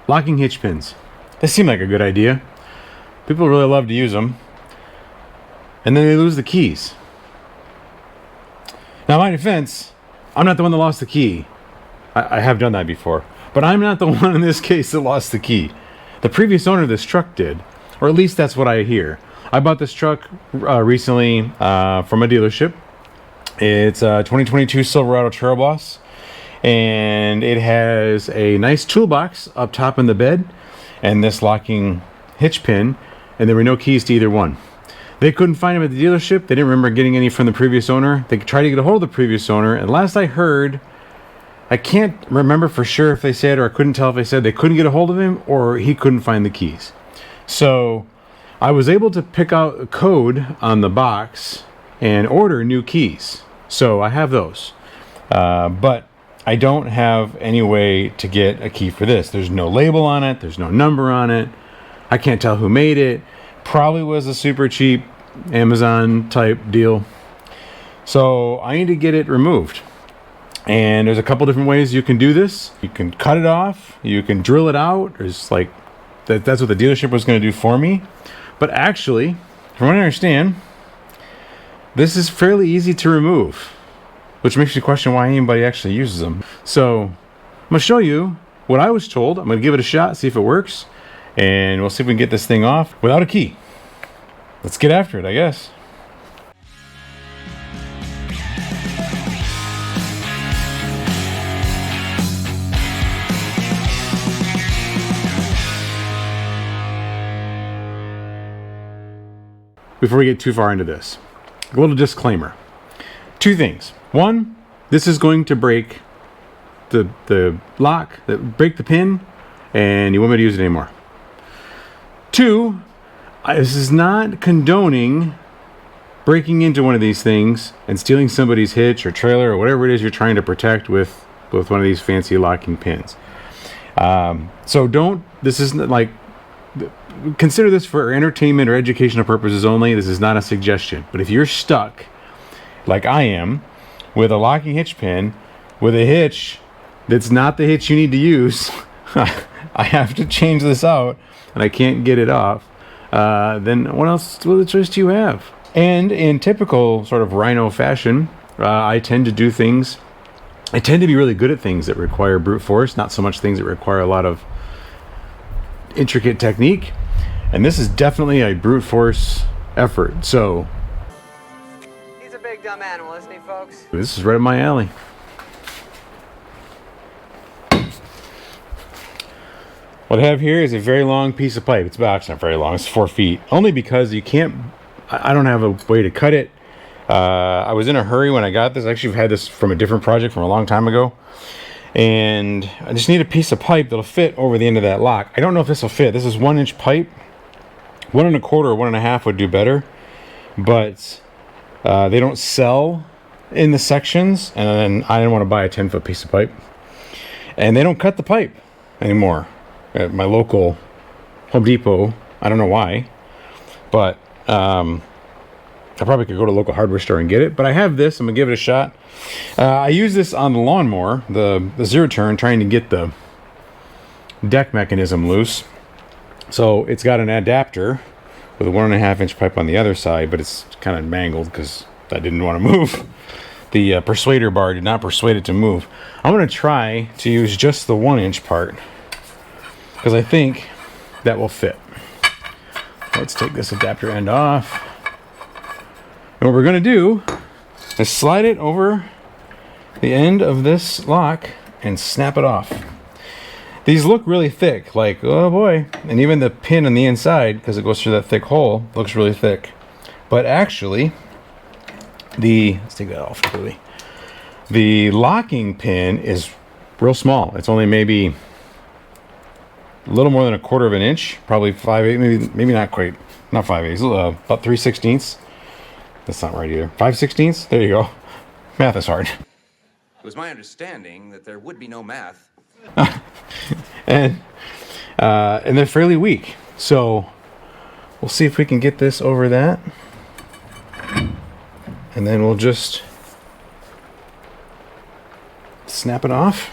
Locking hitch pins. They seem like a good idea. People really love to use them. And then they lose the keys. Now, in my defense, I'm not the one that lost the key. I have done that before. But I'm not the one in this case that lost the key. The previous owner of this truck did. Or at least that's what I hear. I bought this truck recently from a dealership. It's a 2022 Silverado Trail Boss. And it has a nice toolbox up top in the bed. And this locking hitch pin. And there were no keys to either one. They couldn't find them at the dealership. They didn't remember getting any from the previous owner. They tried to get a hold of the previous owner. And last I heard, I can't remember for sure if they said, or I couldn't tell if they said they couldn't get a hold of him or he couldn't find the keys. So I was able to pick out a code on the box and order new keys. So I have those. But I don't have any way to get a key for this. There's no label on it. There's no number on it. I can't tell who made it. Probably was a super cheap Amazon type deal. So I need to get it removed. And there's a couple different ways you can do this. You can cut it off. You can drill it out. There's like, that's what the dealership was going to do for me. But actually, from what I understand, this is fairly easy to remove, which makes you question why anybody actually uses them. So I'm going to show you what I was told. I'm going to give it a shot, see if it works. And we'll see if we can get this thing off without a key. Let's get after it, I guess. Before we get too far into this, a little disclaimer. Two things. One, this is going to break the lock, break the pin, and you won't be able to use it anymore. Two, this is not condoning breaking into one of these things and stealing somebody's hitch or trailer or whatever it is you're trying to protect with one of these fancy locking pins. So this isn't like, consider this for entertainment or educational purposes only. This is not a suggestion. But if you're stuck, like I am, with a locking hitch pin, with a hitch that's not the hitch you need to use, I have to change this out, and I can't get it off, then what other choice do you have? And in typical sort of Rhyno fashion, I tend to be really good at things that require brute force, not so much things that require a lot of intricate technique. And this is definitely a brute force effort. So he's a big dumb animal, isn't he, folks? This is right up my alley. What I have here is a very long piece of pipe. It's actually not very long. It's 4 feet. Only because you can't, I don't have a way to cut it. I was in a hurry when I got this. I actually had this from a different project from a long time ago. And I just need a piece of pipe that'll fit over the end of that lock. I don't know if this will fit. This is 1 inch pipe. 1 1/4 or 1 1/2 would do better. But they don't sell in the sections. And then I didn't want to buy a 10-foot piece of pipe. And they don't cut the pipe anymore at my local Home Depot. I don't know why, but I probably could go to a local hardware store and get it. But I have this. I'm gonna give it a shot. I use this on the lawnmower, the zero turn, trying to get the deck mechanism loose. So it's got an adapter with a 1 1/2 inch pipe on the other side, but it's kind of mangled because I didn't want to move. The persuader bar did not persuade it to move. I'm gonna try to use just the 1 inch part, because I think that will fit. Let's take this adapter end off. And what we're going to do is slide it over the end of this lock and snap it off. These look really thick, like, oh boy. And even the pin on the inside, because it goes through that thick hole, looks really thick. But actually, let's take that off quickly. The locking pin is real small. It's only maybe a little more than 1/4 of an inch, probably 5/8, maybe not quite, not 5/8, about 3/16. That's not right either. 5/16. There you go. Math is hard. It was my understanding that there would be no math. and they're fairly weak, so we'll see if we can get this over that, and then we'll just snap it off.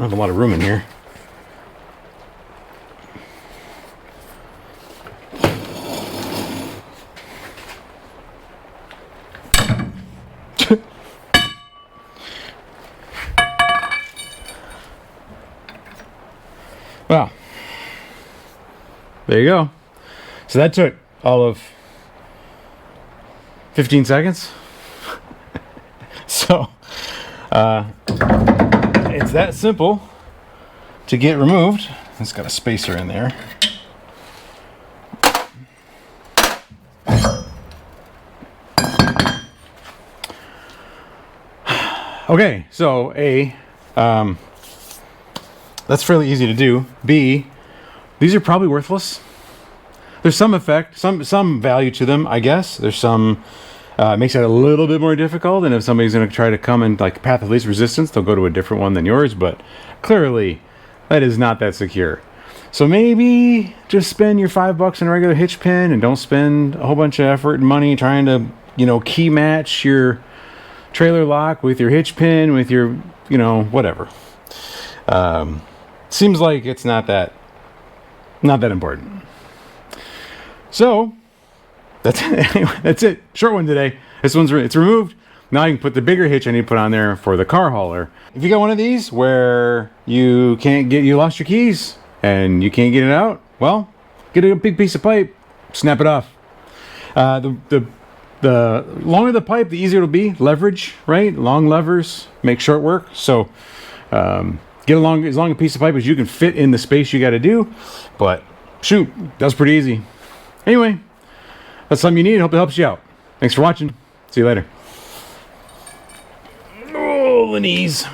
have a lot of room in here. Well, there you go. So that took all of 15 seconds. So, it's that simple to get removed. It's got a spacer in there. Okay, so A, that's fairly easy to do. B, these are probably worthless. There's some effect, some value to them, I guess. There's some, it makes it a little bit more difficult, and if somebody's going to try to come in like path of least resistance, they'll go to a different one than yours, but clearly that is not that secure. So maybe just spend your $5 on a regular hitch pin and don't spend a whole bunch of effort and money trying to, you know, key match your trailer lock with your hitch pin, with your, you know, whatever. Seems like it's not that important. So that's anyway, that's it. Short one today. This one's it's removed. Now you can put the bigger hitch I need to put on there for the car hauler. If you got one of these where you lost your keys and you can't get it out, well, get a big piece of pipe, snap it off. The longer the pipe, the easier it'll be. Leverage, right? Long levers make short work. So get as long a piece of pipe as you can fit in the space you got to do. But shoot, that's pretty easy. Anyway, that's something you need. Hope it helps you out. Thanks for watching. See you later. Oh, the knees.